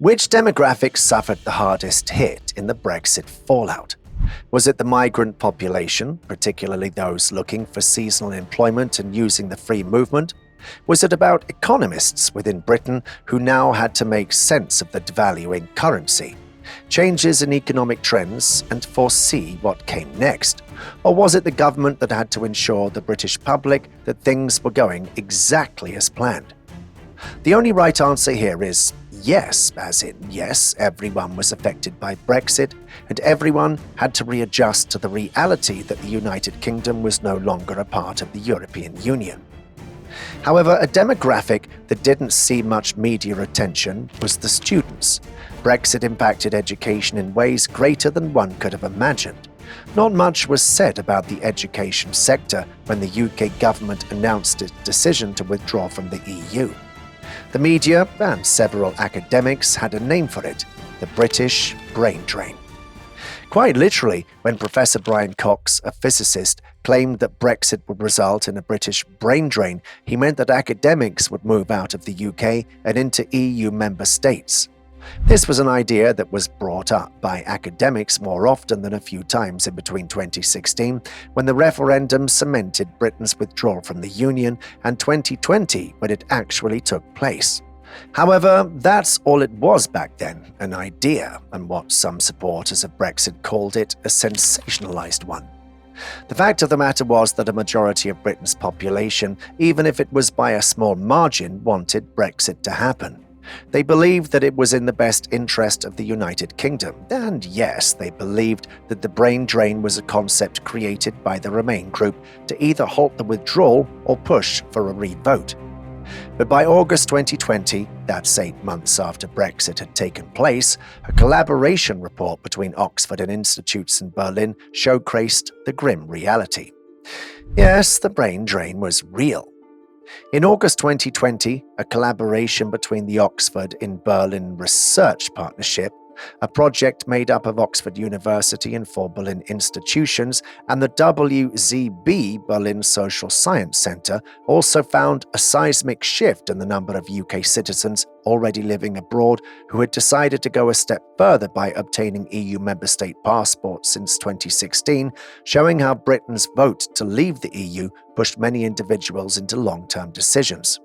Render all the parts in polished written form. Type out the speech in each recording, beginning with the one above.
Which demographic suffered the hardest hit in the Brexit fallout? Was it the migrant population, particularly those looking for seasonal employment and using the free movement? Was it about economists within Britain who now had to make sense of the devaluing currency, changes in economic trends, and foresee what came next? Or was it the government that had to ensure the British public that things were going exactly as planned? The only right answer here is yes, as in yes, everyone was affected by Brexit, and everyone had to readjust to the reality that the United Kingdom was no longer a part of the European Union. However, a demographic that didn't see much media attention was the students. Brexit impacted education in ways greater than one could have imagined. Not much was said about the education sector when the UK government announced its decision to withdraw from the EU. The media and several academics had a name for it: the British brain drain. Quite literally, when Professor Brian Cox, a physicist, claimed that Brexit would result in a British brain drain, he meant that academics would move out of the UK and into EU member states. This was an idea that was brought up by academics more often than a few times in between 2016, when the referendum cemented Britain's withdrawal from the Union, and 2020, when it actually took place. However, that's all it was back then, an idea, and what some supporters of Brexit called it a sensationalized one. The fact of the matter was that a majority of Britain's population, even if it was by a small margin, wanted Brexit to happen. They believed that it was in the best interest of the United Kingdom, and yes, they believed that the brain drain was a concept created by the Remain group to either halt the withdrawal or push for a re-vote. But by August 2020, that's 8 months after Brexit had taken place, a collaboration report between Oxford and institutes in Berlin showcased the grim reality. Yes, the brain drain was real. In August 2020, a collaboration between the Oxford and Berlin Research Partnership, a project made up of Oxford University and 4 Berlin institutions, and the WZB Berlin Social Science Centre, also found a seismic shift in the number of UK citizens already living abroad who had decided to go a step further by obtaining EU member state passports since 2016, showing how Britain's vote to leave the EU pushed many individuals into long-term decisions.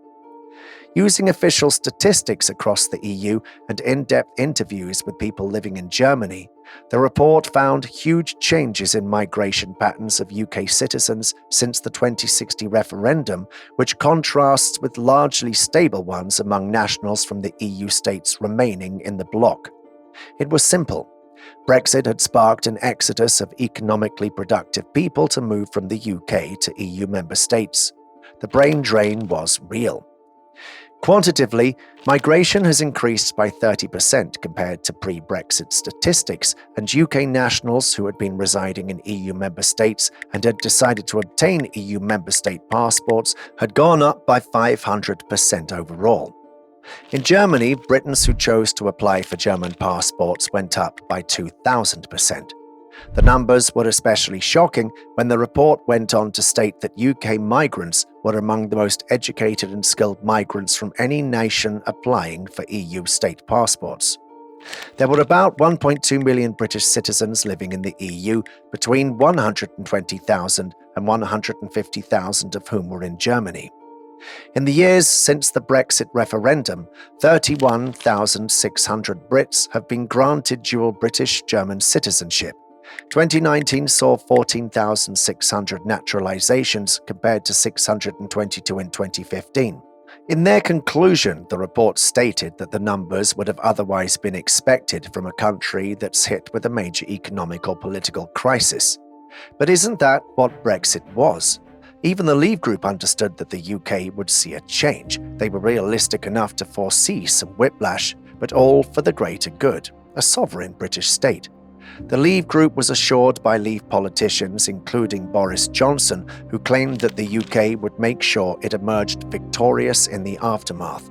Using official statistics across the EU and in-depth interviews with people living in Germany, the report found huge changes in migration patterns of UK citizens since the 2060 referendum, which contrasts with largely stable ones among nationals from the EU states remaining in the bloc. It was simple. Brexit had sparked an exodus of economically productive people to move from the UK to EU member states. The brain drain was real. Quantitatively, migration has increased by 30% compared to pre-Brexit statistics, and UK nationals who had been residing in EU member states and had decided to obtain EU member state passports had gone up by 500% overall. In Germany, Britons who chose to apply for German passports went up by 2,000%. The numbers were especially shocking when the report went on to state that UK migrants were among the most educated and skilled migrants from any nation applying for EU state passports. There were about 1.2 million British citizens living in the EU, between 120,000 and 150,000 of whom were in Germany. In the years since the Brexit referendum, 31,600 Brits have been granted dual British-German citizenship. 2019 saw 14,600 naturalizations compared to 622 in 2015. In their conclusion, the report stated that the numbers would have otherwise been expected from a country that's hit with a major economic or political crisis. But isn't that what Brexit was? Even the Leave group understood that the UK would see a change. They were realistic enough to foresee some whiplash, but all for the greater good, a sovereign British state. The Leave group was assured by Leave politicians, including Boris Johnson, who claimed that the UK would make sure it emerged victorious in the aftermath.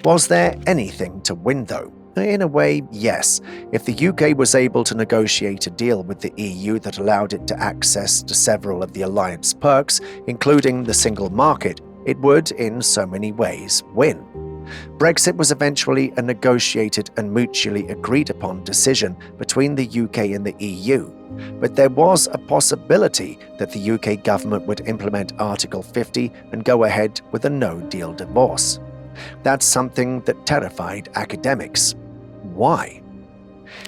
Was there anything to win, though? In a way, yes. If the UK was able to negotiate a deal with the EU that allowed it to access to several of the alliance perks, including the single market, it would, in so many ways, win. Brexit was eventually a negotiated and mutually agreed upon decision between the UK and the EU, but there was a possibility that the UK government would implement Article 50 and go ahead with a no-deal divorce. That's something that terrified academics. Why?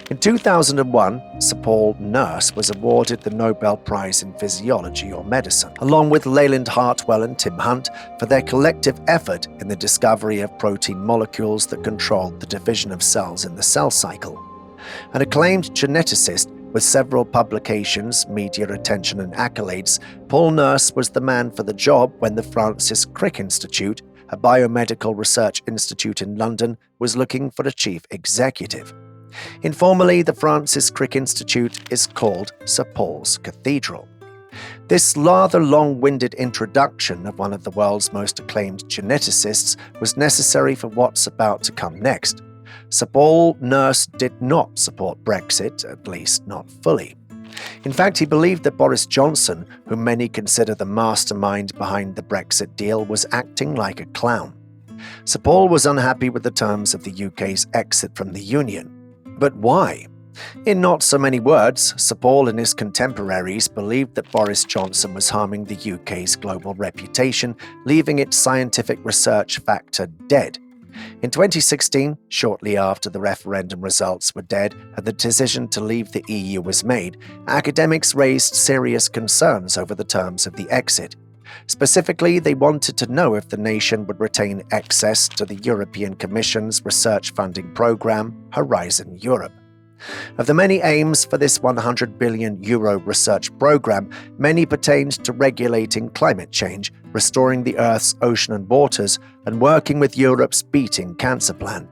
In 2001, Sir Paul Nurse was awarded the Nobel Prize in Physiology or Medicine, along with Leyland Hartwell and Tim Hunt, for their collective effort in the discovery of protein molecules that controlled the division of cells in the cell cycle. An acclaimed geneticist with several publications, media attention and accolades, Paul Nurse was the man for the job when the Francis Crick Institute, a biomedical research institute in London, was looking for a chief executive. Informally, the Francis Crick Institute is called Sir Paul's Cathedral. This rather long-winded introduction of one of the world's most acclaimed geneticists was necessary for what's about to come next. Sir Paul Nurse did not support Brexit, at least not fully. In fact, he believed that Boris Johnson, whom many consider the mastermind behind the Brexit deal, was acting like a clown. Sir Paul was unhappy with the terms of the UK's exit from the Union. But why? In not so many words, Sir Paul and his contemporaries believed that Boris Johnson was harming the UK's global reputation, leaving its scientific research factor dead. In 2016, shortly after the referendum results were dead and the decision to leave the EU was made, academics raised serious concerns over the terms of the exit. Specifically, they wanted to know if the nation would retain access to the European Commission's research funding program, Horizon Europe. Of the many aims for this €100 billion research program, many pertained to regulating climate change, restoring the Earth's ocean and waters, and working with Europe's beating cancer plan.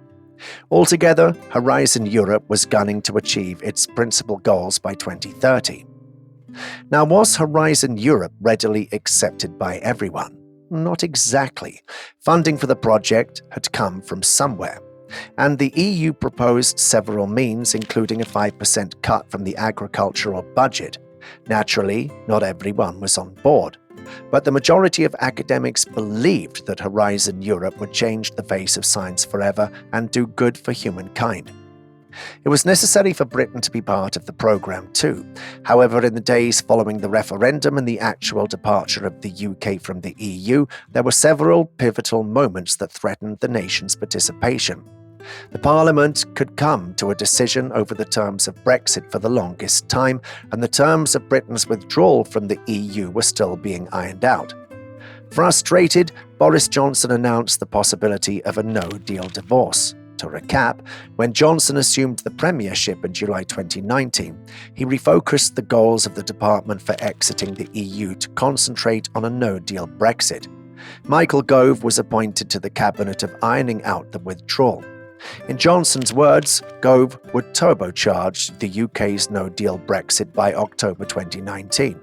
Altogether, Horizon Europe was gunning to achieve its principal goals by 2030. Now, was Horizon Europe readily accepted by everyone? Not exactly. Funding for the project had come from somewhere, and the EU proposed several means, including a 5% cut from the agricultural budget. Naturally, not everyone was on board, but the majority of academics believed that Horizon Europe would change the face of science forever and do good for humankind. It was necessary for Britain to be part of the program too. However, in the days following the referendum and the actual departure of the UK from the EU, there were several pivotal moments that threatened the nation's participation. The Parliament could come to a decision over the terms of Brexit for the longest time, and the terms of Britain's withdrawal from the EU were still being ironed out. Frustrated, Boris Johnson announced the possibility of a no-deal divorce. To recap, when Johnson assumed the premiership in July 2019, he refocused the goals of the department for exiting the EU to concentrate on a no-deal Brexit. Michael Gove was appointed to the cabinet of ironing out the withdrawal. In Johnson's words, Gove would turbocharge the UK's no-deal Brexit by October 2019.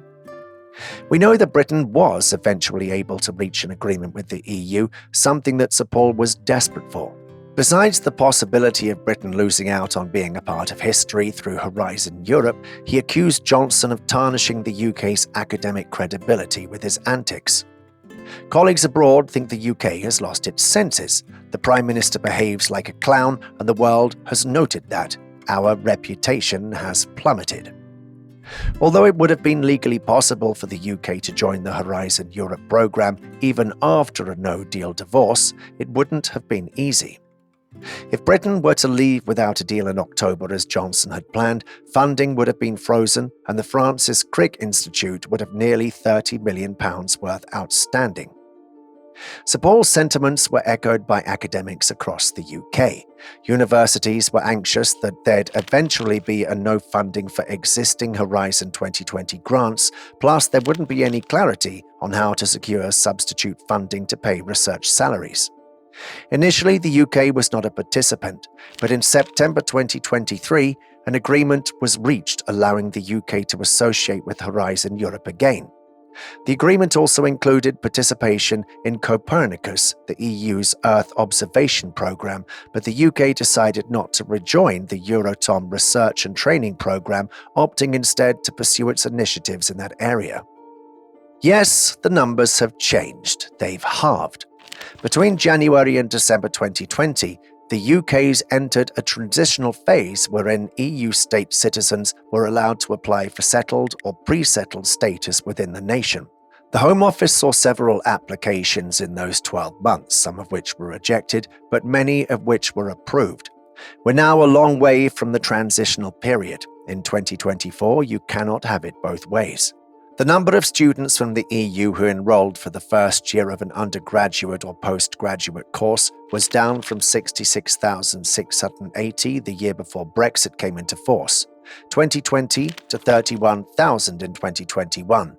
We know that Britain was eventually able to reach an agreement with the EU, something that Sir Paul was desperate for. Besides the possibility of Britain losing out on being a part of history through Horizon Europe, he accused Johnson of tarnishing the UK's academic credibility with his antics. Colleagues abroad think the UK has lost its senses. The Prime Minister behaves like a clown, and the world has noted that. Our reputation has plummeted. Although it would have been legally possible for the UK to join the Horizon Europe programme even after a no-deal divorce, it wouldn't have been easy. If Britain were to leave without a deal in October as Johnson had planned, funding would have been frozen and the Francis Crick Institute would have nearly £30 million worth outstanding. Sir Paul's sentiments were echoed by academics across the UK. Universities were anxious that there'd eventually be a no funding for existing Horizon 2020 grants, plus there wouldn't be any clarity on how to secure substitute funding to pay research salaries. Initially, the UK was not a participant, but in September 2023, an agreement was reached allowing the UK to associate with Horizon Europe again. The agreement also included participation in Copernicus, the EU's Earth observation programme, but the UK decided not to rejoin the Euratom research and training programme, opting instead to pursue its initiatives in that area. Yes, the numbers have changed. They've halved. Between January and December 2020, the UK's entered a transitional phase wherein EU state citizens were allowed to apply for settled or pre-settled status within the nation. The Home Office saw several applications in those 12 months, some of which were rejected, but many of which were approved. We're now a long way from the transitional period. In 2024, you cannot have it both ways. The number of students from the EU who enrolled for the first year of an undergraduate or postgraduate course was down from 66,680 the year before Brexit came into force, 2020 to 31,000 in 2021.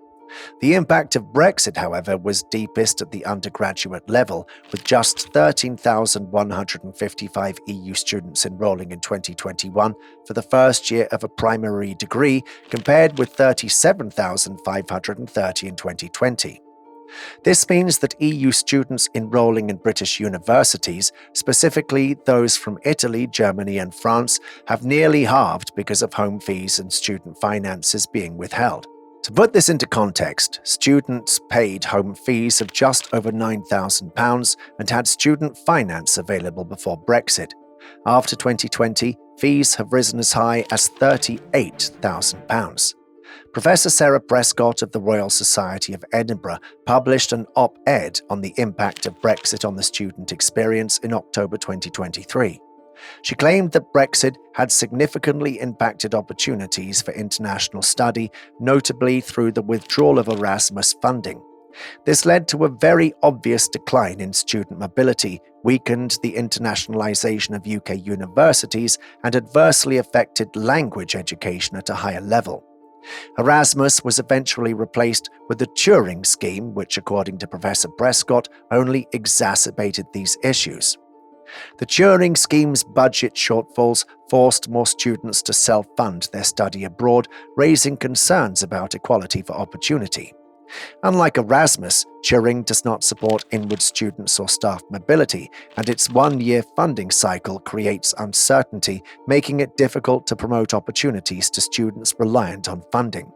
The impact of Brexit, however, was deepest at the undergraduate level, with just 13,155 EU students enrolling in 2021 for the first year of a primary degree, compared with 37,530 in 2020. This means that EU students enrolling in British universities, specifically those from Italy, Germany, and France, have nearly halved because of home fees and student finances being withheld. To put this into context, students paid home fees of just over £9,000 and had student finance available before Brexit. After 2020, fees have risen as high as £38,000. Professor Sarah Prescott of the Royal Society of Edinburgh published an op-ed on the impact of Brexit on the student experience in October 2023. She claimed that Brexit had significantly impacted opportunities for international study, notably through the withdrawal of Erasmus funding. This led to a very obvious decline in student mobility, weakened the internationalization of UK universities, and adversely affected language education at a higher level. Erasmus was eventually replaced with the Turing Scheme, which, according to Professor Prescott, only exacerbated these issues. The Turing Scheme's budget shortfalls forced more students to self-fund their study abroad, raising concerns about equality for opportunity. Unlike Erasmus, Turing does not support inward students or staff mobility, and its one-year funding cycle creates uncertainty, making it difficult to promote opportunities to students reliant on funding.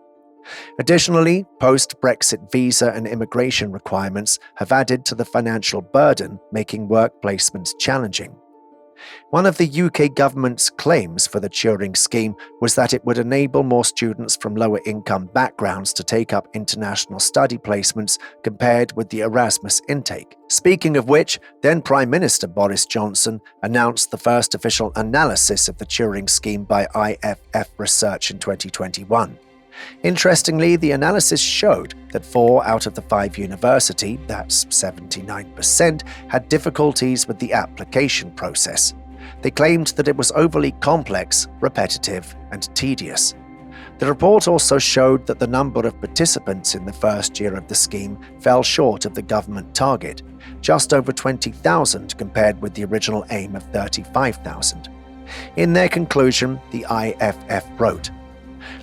Additionally, post-Brexit visa and immigration requirements have added to the financial burden, making work placements challenging. One of the UK government's claims for the Turing Scheme was that it would enable more students from lower-income backgrounds to take up international study placements compared with the Erasmus intake. Speaking of which, then Prime Minister Boris Johnson announced the first official analysis of the Turing Scheme by IFF Research in 2021. Interestingly, the analysis showed that 4 out of the 5 universities, that's 79%, had difficulties with the application process. They claimed that it was overly complex, repetitive, and tedious. The report also showed that the number of participants in the first year of the scheme fell short of the government target, just over 20,000 compared with the original aim of 35,000. In their conclusion, the IFF wrote,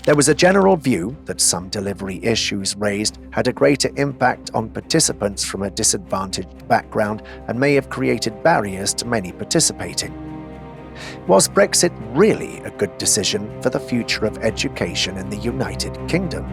"There was a general view that some delivery issues raised had a greater impact on participants from a disadvantaged background and may have created barriers to many participating." Was Brexit really a good decision for the future of education in the United Kingdom?